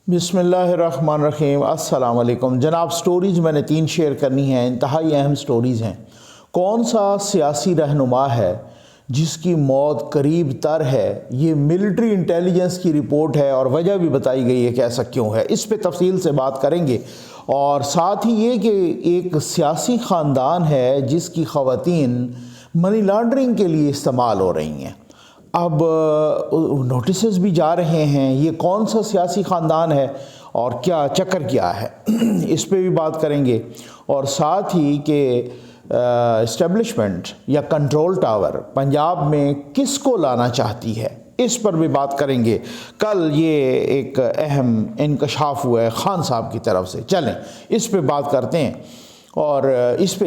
بسم اللہ الرحمن الرحیم۔ السلام علیکم جناب۔ سٹوریز میں نے 3 شیئر کرنی ہیں، انتہائی اہم سٹوریز ہیں۔ کون سا سیاسی رہنما ہے جس کی موت قریب تر ہے؟ یہ ملٹری انٹیلیجنس کی رپورٹ ہے اور وجہ بھی بتائی گئی ہے کہ ایسا کیوں ہے۔ اس پہ تفصیل سے بات کریں گے، اور ساتھ ہی یہ کہ ایک سیاسی خاندان ہے جس کی خواتین منی لانڈرنگ کے لیے استعمال ہو رہی ہیں۔ اب نوٹسز بھی جا رہے ہیں، یہ کون سا سیاسی خاندان ہے اور کیا چکر کیا ہے، اس پہ بھی بات کریں گے۔ اور ساتھ ہی کہ اسٹیبلشمنٹ یا کنٹرول ٹاور پنجاب میں کس کو لانا چاہتی ہے، اس پر بھی بات کریں گے۔ کل یہ ایک اہم انکشاف ہوا ہے خان صاحب کی طرف سے، چلیں اس پہ بات کرتے ہیں اور اس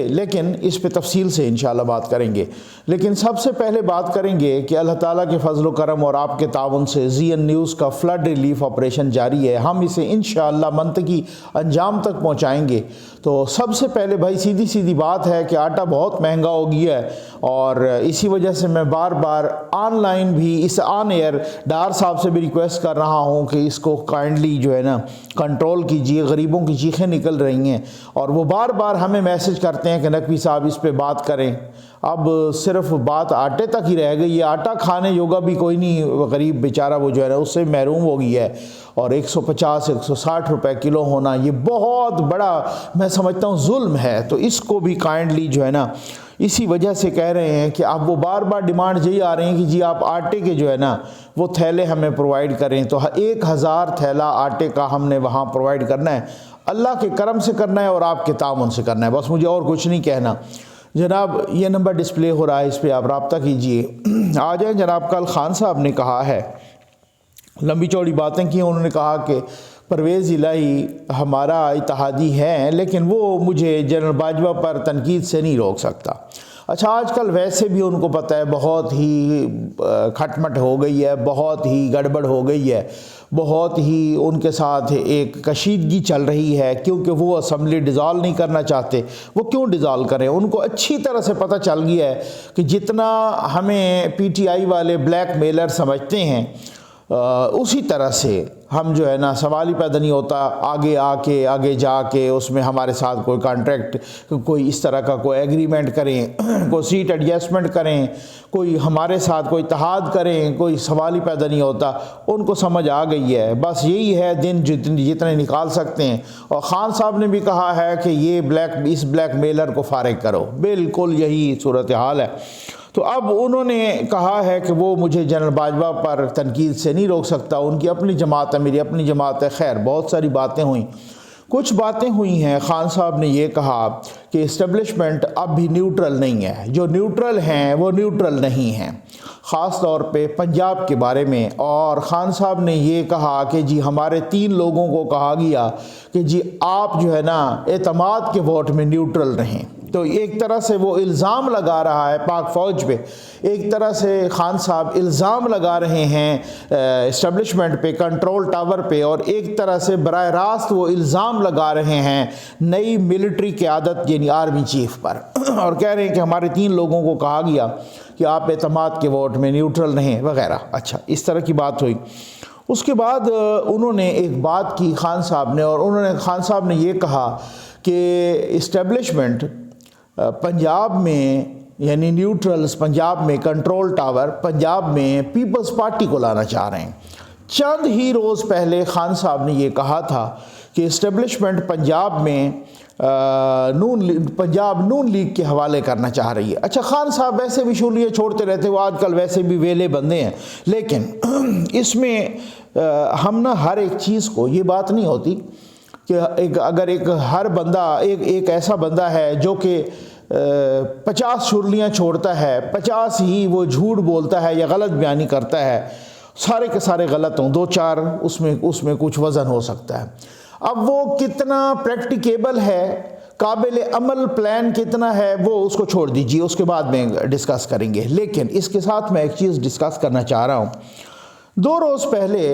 پہ تفصیل سے انشاءاللہ بات کریں گے۔ لیکن سب سے پہلے بات کریں گے کہ اللہ تعالیٰ کے فضل و کرم اور آپ کے تعاون سے زی این نیوز کا فلڈ ریلیف آپریشن جاری ہے، ہم اسے انشاءاللہ منطقی انجام تک پہنچائیں گے۔ تو سب سے پہلے بھائی سیدھی بات ہے کہ آٹا بہت مہنگا ہو گیا ہے، اور اسی وجہ سے میں بار بار آن لائن بھی اس آن ایئر ڈار صاحب سے بھی ریکویسٹ کر رہا ہوں کہ اس کو کائنڈلی جو ہے نا کنٹرول کیجئے، غریبوں کی چیخیں نکل رہی ہیں، اور وہ بار بار ہمیں میسج کرتے ہیں کہ نقوی صاحب اس پہ بات کریں۔ اب صرف بات آٹے تک ہی رہ گئی ہے، آٹا کھانے یوگا بھی کوئی نہیں، غریب بیچارہ وہ جو ہے نا اس سے محروم ہو گئی ہے، اور 150-160 روپے کلو ہونا یہ بہت بڑا میں سمجھتا ہوں ظلم ہے۔ تو اس کو بھی کائنڈلی جو ہے نا اسی وجہ سے کہہ رہے ہیں کہ اب وہ بار بار ڈیمانڈ یہی آ رہی ہیں کہ جی آپ آٹے کے جو ہے نا وہ تھیلے ہمیں پرووائڈ کریں، تو 1000 تھیلا آٹے کا ہم نے وہاں پرووائڈ کرنا ہے، اللہ کے کرم سے کرنا ہے اور آپ کے تعاون سے کرنا ہے، بس مجھے اور کچھ نہیں کہنا۔ جناب یہ نمبر ڈسپلے ہو رہا ہے، اس پہ آپ رابطہ کیجئے۔ آ جائیں جناب۔ کل خان صاحب نے کہا ہے، لمبی چوڑی باتیں کی، انہوں نے کہا کہ پرویز الہی ہمارا اتحادی ہے لیکن وہ مجھے جنرل باجوہ پر تنقید سے نہیں روک سکتا۔ اچھا، آج کل ویسے بھی ان کو پتہ ہے بہت ہی کھٹمٹ ہو گئی ہے، بہت ہی گڑبڑ ہو گئی ہے، بہت ہی ان کے ساتھ ایک کشیدگی چل رہی ہے، کیونکہ وہ اسمبلی ڈیزالو نہیں کرنا چاہتے۔ وہ کیوں ڈیزالو کریں؟ ان کو اچھی طرح سے پتہ چل گیا ہے کہ جتنا ہمیں پی ٹی آئی والے بلیک میلر سمجھتے ہیں، اسی طرح سے ہم جو ہے نا سوال ہی پیدا نہیں ہوتا آگے جا کے اس میں ہمارے ساتھ کوئی کانٹریکٹ، کوئی اس طرح کا کوئی ایگریمنٹ کریں، کوئی سیٹ ایڈجسٹمنٹ کریں، کوئی ہمارے ساتھ کوئی اتحاد کریں، کوئی سوال ہی پیدا نہیں ہوتا۔ ان کو سمجھ آ گئی ہے، بس یہی ہے دن جتنے نکال سکتے ہیں۔ اور خان صاحب نے بھی کہا ہے کہ اس بلیک میلر کو فارغ کرو، بالکل یہی صورتحال ہے۔ تو اب انہوں نے کہا ہے کہ وہ مجھے جنرل باجوہ پر تنقید سے نہیں روک سکتا، ان کی اپنی جماعت ہے، میری اپنی جماعت ہے۔ خیر بہت ساری باتیں ہوئیں، کچھ باتیں ہوئی ہیں۔ خان صاحب نے یہ کہا کہ اسٹیبلشمنٹ اب بھی نیوٹرل نہیں ہے، جو نیوٹرل ہیں وہ نیوٹرل نہیں ہیں، خاص طور پہ پنجاب کے بارے میں۔ اور خان صاحب نے یہ کہا کہ جی ہمارے 3 لوگوں کو کہا گیا کہ جی آپ جو ہے نا اعتماد کے ووٹ میں نیوٹرل رہیں۔ تو ایک طرح سے وہ الزام لگا رہا ہے پاک فوج پہ، ایک طرح سے خان صاحب الزام لگا رہے ہیں اسٹیبلشمنٹ پہ، کنٹرول ٹاور پہ، اور ایک طرح سے براہ راست وہ الزام لگا رہے ہیں نئی ملٹری قیادت یعنی آرمی چیف پر، اور کہہ رہے ہیں کہ ہمارے 3 لوگوں کو کہا گیا کہ آپ اعتماد کے ووٹ میں نیوٹرل رہیں وغیرہ۔ اچھا، اس طرح کی بات ہوئی۔ اس کے بعد انہوں نے ایک بات کی خان صاحب نے، اور خان صاحب نے یہ کہا کہ اسٹیبلشمنٹ پنجاب میں یعنی نیوٹرلز پنجاب میں، کنٹرول ٹاور پنجاب میں پیپلز پارٹی کو لانا چاہ رہے ہیں۔ چند ہی روز پہلے خان صاحب نے یہ کہا تھا کہ اسٹیبلشمنٹ پنجاب میں پنجاب نون لیگ کے حوالے کرنا چاہ رہی ہے۔ اچھا، خان صاحب ویسے بھی شولیے چھوڑتے رہتے، وہ آج کل ویسے بھی ویلے بندے ہیں، لیکن اس میں ہم نہ ہر ایک چیز کو، یہ بات نہیں ہوتی کہ اگر ہر بندہ ایک ایسا بندہ ہے جو کہ 50 شرلیاں چھوڑتا ہے، 50 ہی وہ جھوٹ بولتا ہے یا غلط بیانی کرتا ہے، سارے کے سارے غلط ہوں، 2-4 اس میں کچھ وزن ہو سکتا ہے۔ اب وہ کتنا پریکٹیکیبل ہے، قابل عمل پلان کتنا ہے، وہ اس کو چھوڑ دیجیے، اس کے بعد میں ڈسکس کریں گے۔ لیکن اس کے ساتھ میں ایک چیز ڈسکس کرنا چاہ رہا ہوں۔ 2 روز پہلے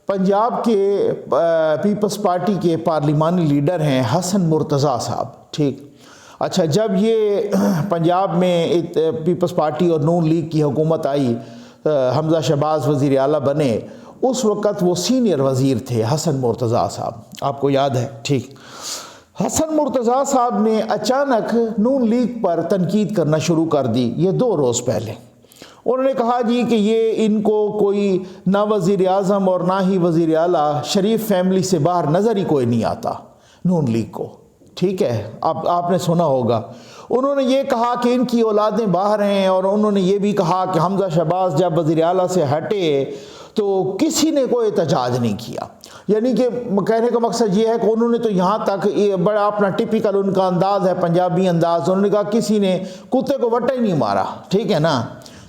پنجاب کے پیپلز پارٹی کے پارلیمانی لیڈر ہیں حسن مرتضیٰ صاحب، ٹھیک؟ اچھا، جب یہ پنجاب میں پیپلز پارٹی اور نون لیگ کی حکومت آئی، حمزہ شہباز وزیر اعلیٰ بنے، اس وقت وہ سینئر وزیر تھے حسن مرتضیٰ صاحب، آپ کو یاد ہے؟ ٹھیک، حسن مرتضیٰ صاحب نے اچانک نون لیگ پر تنقید کرنا شروع کر دی یہ 2 روز پہلے۔ انہوں نے کہا جی کہ یہ ان کو کوئی نہ وزیر اعظم اور نہ ہی وزیر اعلیٰ شریف فیملی سے باہر نظر ہی کوئی نہیں آتا نون لیگ کو، ٹھیک ہے، اب آپ نے سنا ہوگا۔ انہوں نے یہ کہا کہ ان کی اولادیں باہر ہیں، اور انہوں نے یہ بھی کہا کہ حمزہ شہباز جب وزیر اعلیٰ سے ہٹے تو کسی نے کوئی احتجاج نہیں کیا۔ یعنی کہ کہنے کا مقصد یہ ہے کہ انہوں نے تو یہاں تک بڑا اپنا ٹپیکل ان کا انداز ہے، پنجابی انداز، انہوں نے کہا کسی نے کتے کو وٹا ہی نہیں مارا، ٹھیک ہے نا۔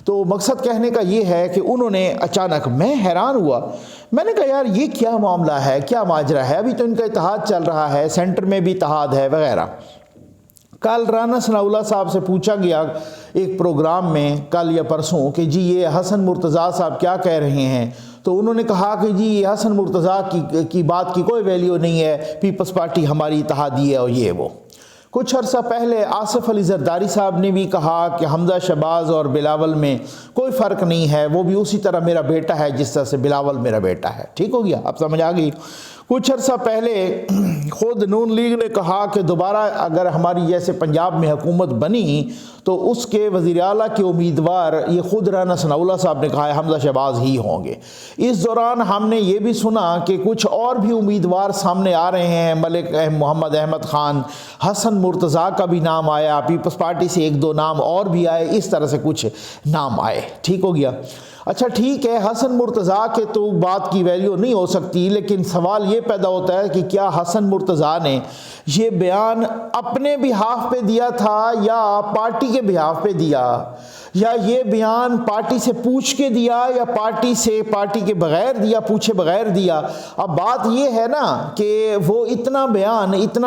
تو مقصد کہنے کا یہ ہے کہ انہوں نے اچانک، میں حیران ہوا، میں نے کہا یار یہ کیا معاملہ ہے، کیا ماجرا ہے، ابھی تو ان کا اتحاد چل رہا ہے، سینٹر میں بھی اتحاد ہے وغیرہ۔ کل رانا ثناءاللہ صاحب سے پوچھا گیا ایک پروگرام میں کل یا پرسوں کہ جی یہ حسن مرتضیٰ صاحب کیا کہہ رہے ہیں، تو انہوں نے کہا کہ جی یہ حسن مرتضیٰ کی بات کی کوئی ویلیو نہیں ہے، پیپلز پارٹی ہماری اتحادی ہے اور یہ وہ۔ کچھ عرصہ پہلے آصف علی زرداری صاحب نے بھی کہا کہ حمزہ شہباز اور بلاول میں کوئی فرق نہیں ہے، وہ بھی اسی طرح میرا بیٹا ہے جس طرح سے بلاول میرا بیٹا ہے، ٹھیک ہو گیا، اب سمجھ آ گئی۔ کچھ عرصہ پہلے خود نون لیگ نے کہا کہ دوبارہ اگر ہماری جیسے پنجاب میں حکومت بنی تو اس کے وزیر اعلیٰ کے امیدوار یہ خود رانا ثناءاللہ صاحب نے کہا ہے حمزہ شہباز ہی ہوں گے۔ اس دوران ہم نے یہ بھی سنا کہ کچھ اور بھی امیدوار سامنے آ رہے ہیں، ملک محمد احمد خان، حسن مرتضیٰ کا بھی نام آیا، پیپلز پارٹی سے 1-2 نام اور بھی آئے، اس طرح سے کچھ نام آئے، ٹھیک ہو گیا۔ اچھا ٹھیک ہے، حسن مرتضیٰ کے تو بات کی ویلیو نہیں ہو سکتی، لیکن سوال یہ پیدا ہوتا ہے کہ کیا حسن مرتضیٰ نے یہ بیان اپنے بہاف پہ دیا تھا یا پارٹی کے بہاف پہ دیا، یا یہ بیان پارٹی سے پوچھ کے دیا یا پارٹی کے بغیر دیا، پوچھے بغیر دیا۔ اب بات یہ ہے نا کہ وہ اتنا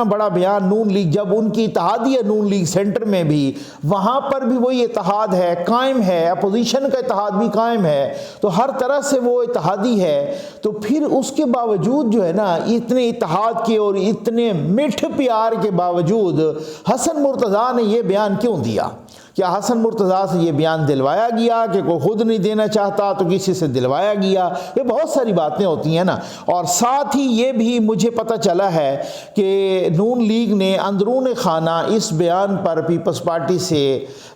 بڑا بیان نون لیگ، جب ان کی اتحادی ہے نون لیگ سینٹر میں بھی، وہاں پر بھی وہی اتحاد ہے، قائم ہے، اپوزیشن کا اتحاد بھی قائم ہے، تو ہر طرح سے وہ اتحادی ہے، تو پھر اس کے باوجود جو ہے نا اتنے اتحاد کے اور اتنے میٹھے پیار کے باوجود حسن مرتضیٰ نے یہ بیان کیوں دیا؟ کیا حسن مرتضیٰ سے یہ بیان دلوایا گیا کہ کوئی خود نہیں دینا چاہتا تو کسی سے دلوایا گیا؟ یہ بہت ساری باتیں ہوتی ہیں نا۔ اور ساتھ ہی یہ بھی مجھے پتہ چلا ہے کہ نون لیگ نے اندرون خانہ اس بیان پر پیپلز پارٹی سے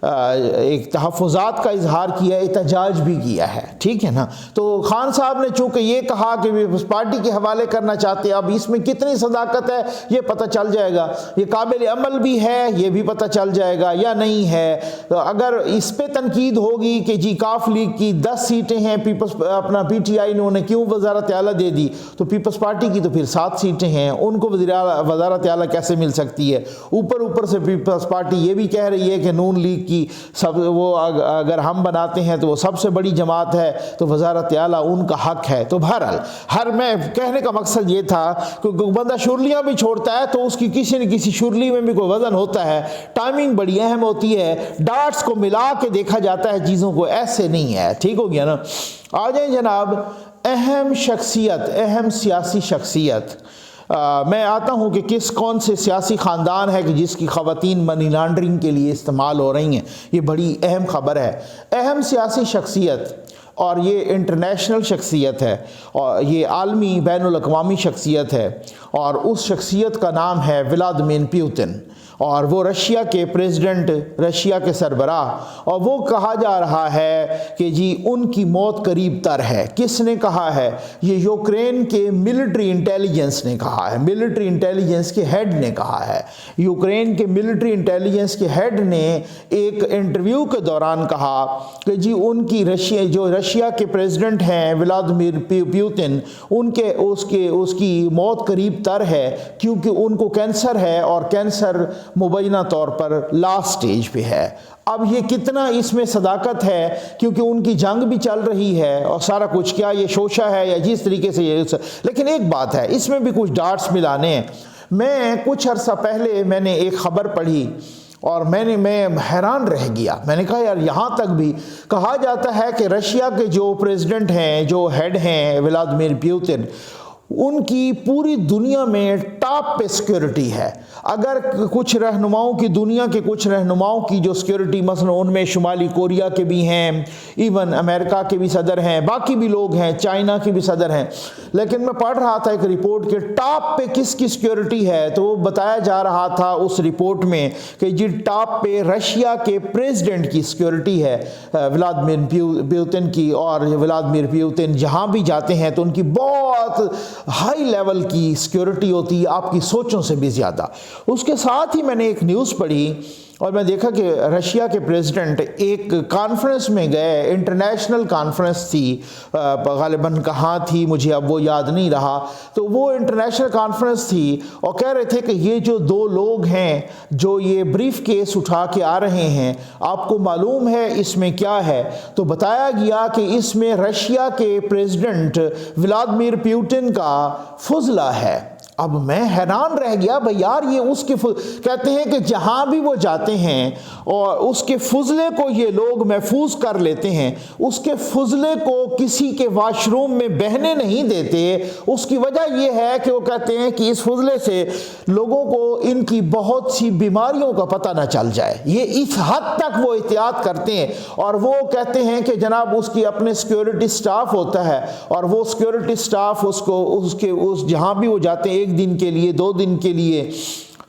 ایک تحفظات کا اظہار کیا ہے، احتجاج بھی کیا ہے، ٹھیک ہے نا۔ تو خان صاحب نے چونکہ یہ کہا کہ پیپلز پارٹی کے حوالے کرنا چاہتے ہیں، اب اس میں کتنی صداقت ہے یہ پتہ چل جائے گا، یہ قابل عمل بھی ہے یہ بھی پتہ چل جائے گا یا نہیں ہے۔ اگر اس پہ تنقید ہوگی کہ جی کاف لیگ کی 10 سیٹیں ہیں، اپنا پی ٹی آئی نے انہیں کیوں وزارت اعلیٰ دے دی، تو پیپلز پارٹی کی تو پھر 7 سیٹیں ہیں، ان کو وزارت اعلیٰ کیسے مل سکتی ہے؟ اوپر سے پیپلز پارٹی یہ بھی کہہ رہی ہے کہ نون لیگ کی وہ اگر ہم بناتے ہیں تو وہ سب سے بڑی جماعت ہے، تو وزارت اعلیٰ ان کا حق ہے۔ تو بہرحال میں کہنے کا مقصد یہ تھا کہ بندہ شرلیاں بھی چھوڑتا ہے تو اس کی کسی نہ کسی شرلی میں بھی کوئی وزن ہوتا ہے، ٹائمنگ بڑی اہم ہوتی ہے، ڈاٹس کو ملا کے دیکھا جاتا ہے چیزوں کو، ایسے نہیں ہے، ٹھیک ہو گیا نا۔ آ جائیں جناب، اہم سیاسی شخصیت، میں آتا ہوں کہ کون سے سیاسی خاندان ہے کہ جس کی خواتین منی لانڈرنگ کے لیے استعمال ہو رہی ہیں، یہ بڑی اہم خبر ہے۔ اہم سیاسی شخصیت، اور یہ انٹرنیشنل شخصیت ہے، اور یہ عالمی بین الاقوامی شخصیت ہے، اور اس شخصیت کا نام ہے ولادیمیر پیوتن، اور وہ رشیا کے پریزیڈنٹ، رشیا کے سربراہ، اور وہ کہا جا رہا ہے کہ جی ان کی موت قریب تر ہے۔ کس نے کہا ہے؟ یہ یوکرین کے ملٹری انٹیلیجنس نے کہا ہے، ملٹری انٹیلیجنس کے ہیڈ نے کہا ہے۔ یوکرین کے ملٹری انٹیلیجنس کے ہیڈ نے ایک انٹرویو کے دوران کہا کہ جی ان کی رشیا کے پریزیڈنٹ ہیں ولادیمیر پیوتن، اس کی موت قریب تر ہے، کیونکہ ان کو کینسر ہے، اور کینسر مبینہ طور پر لاسٹ سٹیج پہ ہے۔ اب یہ کتنا اس میں صداقت ہے، کیونکہ ان کی جنگ بھی چل رہی ہے اور سارا کچھ، کیا یہ شوشہ ہے یا جس طریقے سے یہ، لیکن ایک بات ہے اس میں بھی کچھ ڈاٹس ملانے ہیں۔ میں کچھ عرصہ پہلے میں نے ایک خبر پڑھی اور میں حیران رہ گیا، میں نے کہا یار یہاں تک بھی کہا جاتا ہے کہ رشیا کے جو پریزیڈنٹ ہیں، جو ہیڈ ہیں ولادیمیر پیوتن، ان کی پوری دنیا میں ٹاپ پہ سیکیورٹی ہے. اگر کچھ رہنماؤں کی دنیا کے کچھ رہنماؤں کی جو سیکیورٹی مثلا ان میں شمالی کوریا کے بھی ہیں، ایون امریکہ کے بھی صدر ہیں، باقی بھی لوگ ہیں، چائنا کے بھی صدر ہیں، لیکن میں پڑھ رہا تھا ایک رپورٹ کہ ٹاپ پہ کس کی سیکیورٹی ہے، تو وہ بتایا جا رہا تھا اس رپورٹ میں کہ جی ٹاپ پہ رشیا کے پریزیڈنٹ کی سیکیورٹی ہے، ولادیمیر پیوتن کی. اور ولادیمیر پیوتن جہاں بھی جاتے ہیں تو ان کی بہت ہائی لیول کی سیکیورٹی ہوتی ہے، آپ کی سوچوں سے بھی زیادہ. اس کے ساتھ ہی میں نے ایک نیوز پڑھی اور میں دیکھا کہ رشیا کے پریزیڈنٹ ایک کانفرنس میں گئے، انٹرنیشنل کانفرنس تھی، غالباً کہاں تھی مجھے اب وہ یاد نہیں رہا، تو وہ انٹرنیشنل کانفرنس تھی اور کہہ رہے تھے کہ یہ جو 2 لوگ ہیں جو یہ بریف کیس اٹھا کے آ رہے ہیں، آپ کو معلوم ہے اس میں کیا ہے؟ تو بتایا گیا کہ اس میں رشیا کے پریزیڈنٹ ولادیمیر پیوٹن کا فضلہ ہے. اب میں حیران رہ گیا، بھئی یار یہ اس کے کہتے ہیں کہ جہاں بھی وہ جاتے ہیں اور اس کے فضلے کو یہ لوگ محفوظ کر لیتے ہیں، اس کے فضلے کو کسی کے واش روم میں بہنے نہیں دیتے. اس کی وجہ یہ ہے کہ وہ کہتے ہیں کہ اس فضلے سے لوگوں کو ان کی بہت سی بیماریوں کا پتہ نہ چل جائے. یہ اس حد تک وہ احتیاط کرتے ہیں. اور وہ کہتے ہیں کہ جناب اس کی اپنے سیکیورٹی سٹاف ہوتا ہے اور وہ سیکیورٹی سٹاف اس جہاں بھی وہ جاتے ہیں 1 دن کے لیے، 2 دن کے لیے،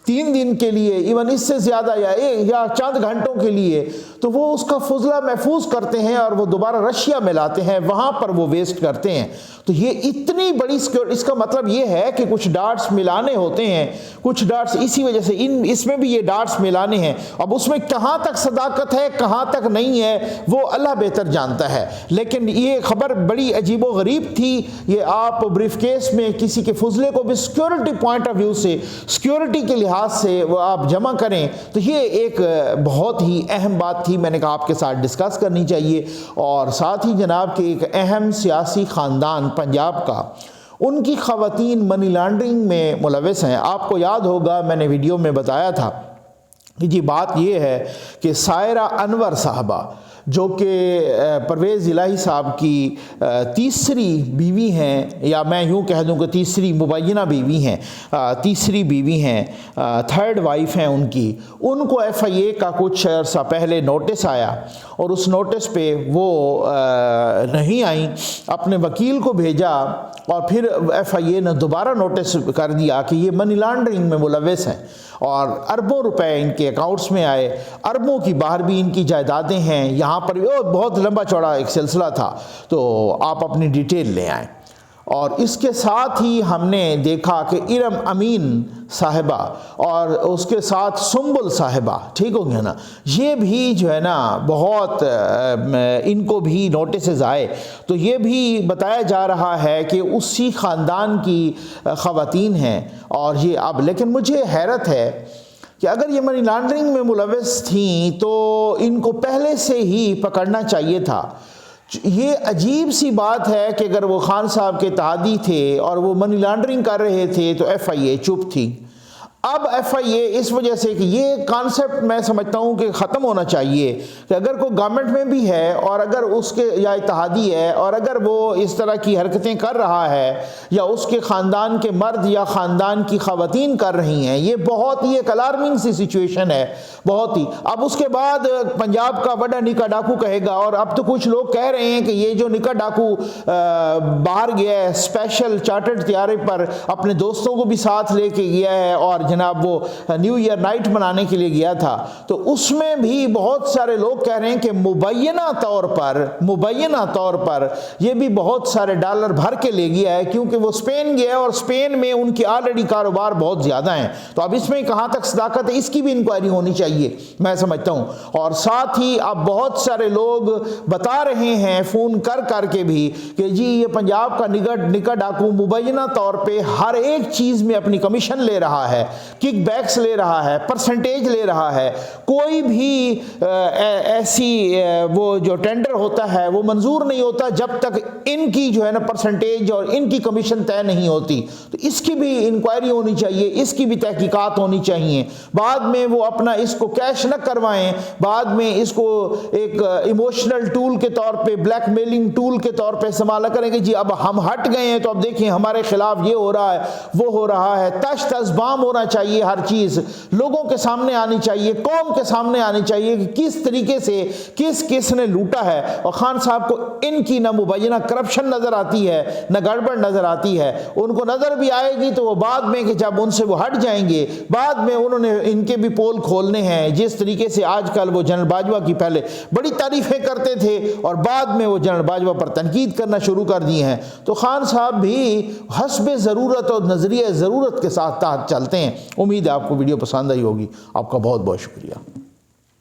3 دن کے لیے، ایون اس سے زیادہ یا چند گھنٹوں کے لیے، تو وہ اس کا فضلہ محفوظ کرتے ہیں اور وہ دوبارہ رشیا میں لاتے ہیں، وہاں پر وہ ویسٹ کرتے ہیں. تو یہ اتنی بڑی سیکیورٹی، اس کا مطلب یہ ہے کہ کچھ ڈاٹس ملانے ہوتے ہیں، کچھ ڈاٹس اسی وجہ سے اس میں بھی یہ ڈاٹس ملانے ہیں. اب اس میں کہاں تک صداقت ہے کہاں تک نہیں ہے وہ اللہ بہتر جانتا ہے، لیکن یہ خبر بڑی عجیب و غریب تھی. یہ آپ بریف کیس میں کسی کے فضلے کو بھی سیکیورٹی پوائنٹ آف ویو سے، سیکیورٹی کے لحاظ سے وہ آپ جمع کریں، تو یہ ایک بہت ہی اہم بات تھی، میں نے کہا آپ کے ساتھ ڈسکس کرنی چاہیے. اور ساتھ ہی جناب کہ ایک اہم سیاسی خاندان پنجاب کا، ان کی خواتین منی لانڈرنگ میں ملوث ہیں. آپ کو یاد ہوگا میں نے ویڈیو میں بتایا تھا کہ جی بات یہ ہے کہ سائرہ انور صاحبہ جو کہ پرویز الہی صاحب کی تیسری بیوی ہیں، یا میں یوں کہہ دوں کہ تیسری مبینہ بیوی ہیں، تیسری بیوی ہیں، 3rd وائف ہیں ان کی. ان کو FIA کا کچھ عرصہ پہلے نوٹس آیا اور اس نوٹس پہ وہ نہیں آئیں، اپنے وکیل کو بھیجا اور پھر FIA نے دوبارہ نوٹس کر دیا کہ یہ منی لانڈرنگ میں ملوث ہیں اور اربوں روپے ان کے اکاؤنٹس میں آئے، اربوں کی باہر بھی ان کی جائیدادیں ہیں. یہاں پر بہت لمبا چوڑا ایک سلسلہ تھا، تو آپ اپنی ڈیٹیل لے آئیں. اور اس کے ساتھ ہی ہم نے دیکھا کہ ارم امین صاحبہ اور اس کے ساتھ سنبل صاحبہ، ٹھیک ہو گیا نا، یہ بھی جو ہے نا بہت ان کو بھی نوٹسز آئے. تو یہ بھی بتایا جا رہا ہے کہ اسی خاندان کی خواتین ہیں. اور یہ اب لیکن مجھے حیرت ہے کہ اگر یہ منی لانڈرنگ میں ملوث تھیں تو ان کو پہلے سے ہی پکڑنا چاہیے تھا. یہ عجیب سی بات ہے کہ اگر وہ خان صاحب کے اتحادی تھے اور وہ منی لانڈرنگ کر رہے تھے تو FIA چپ تھی. اب FIA اس وجہ سے کہ یہ کانسیپٹ میں سمجھتا ہوں کہ ختم ہونا چاہیے کہ اگر کوئی گورنمنٹ میں بھی ہے اور اگر اس کے یا اتحادی ہے اور اگر وہ اس طرح کی حرکتیں کر رہا ہے یا اس کے خاندان کے مرد یا خاندان کی خواتین کر رہی ہیں، یہ بہت ہی ایک الارمنگ سی سچویشن ہے، بہت ہی. اب اس کے بعد پنجاب کا بڑا نکاح ڈاکو کہے گا، اور اب تو کچھ لوگ کہہ رہے ہیں کہ یہ جو نکاح ڈاکو باہر گیا ہے اسپیشل چارٹرڈ طیارے پر، اپنے دوستوں کو بھی ساتھ لے کے گیا ہے اور جناب وہ نیو ایئر نائٹ منانے کے لیے گیا تھا، تو اس میں بھی بہت سارے لوگ کہہ رہے ہیں کہ مبینہ طور پر یہ بھی بہت سارے ڈالر بھر کے لے گیا ہے، کیونکہ وہ اسپین گیا اور اسپین میں ان کی آلریڈی کاروبار بہت زیادہ ہیں. تو اب اس میں کہاں تک صداقت ہے، اس کی بھی انکوائری ہونی چاہیے میں سمجھتا ہوں. اور ساتھ ہی اب بہت سارے لوگ بتا رہے ہیں فون کر کے بھی کہ جی یہ پنجاب کا نکاح ڈاکو مبینہ طور پہ ہر ایک چیز میں اپنی کمیشن لے رہا ہے. کک بیکس لے رہا ہے، پرسنٹیج لے رہا ہے، کوئی بھی ایسی وہ جو ٹینڈر ہوتا ہے وہ منظور نہیں ہوتا جب تک ان کی جو ہے نا پرسنٹیج اور ان کی کمیشن طے نہیں ہوتی۔ تو اس کی بھی انکوائری ہونی چاہیے، اس کی بھی تحقیقات ہونی چاہیے۔ بعد میں وہ اپنا اس کو کیش نہ کروائیں، بعد میں اس کو ایک ایموشنل ٹول کے طور پہ، بلیک میلنگ ٹول کے طور پہ استعمال کریں گے جی اب ہم ہٹ گئے ہیں تو اب دیکھیں ہمارے خلاف یہ ہو رہا ہے وہ ہو رہا ہے۔ تش تش بام ہونا چاہیے، ہر چیز لوگوں کے سامنے آنی چاہیے، قوم کے سامنے آنی چاہیے کہ کس طریقے سے کس نے لوٹا ہے۔ اور خان صاحب کو ان کی نہ مبینہ کرپشن نظر آتی ہے نہ گڑبڑ نظر آتی ہے، ان کو نظر بھی آئے گی تو وہ بعد میں کہ جب ان سے وہ ہٹ جائیں گے، بعد میں انہوں نے ان کے بھی پول کھولنے ہیں۔ جس طریقے سے آج کل وہ جنرل باجوہ کی پہلے بڑی تعریفیں کرتے تھے اور بعد میں وہ جنرل باجوہ پر تنقید کرنا شروع کر دی ہیں، تو خان صاحب بھی حسب ضرورت اور نظریہ ضرورت کے ساتھ چلتے ہیں۔ امید ہے آپ کو ویڈیو پسند آئی ہوگی۔ آپ کا بہت بہت شکریہ۔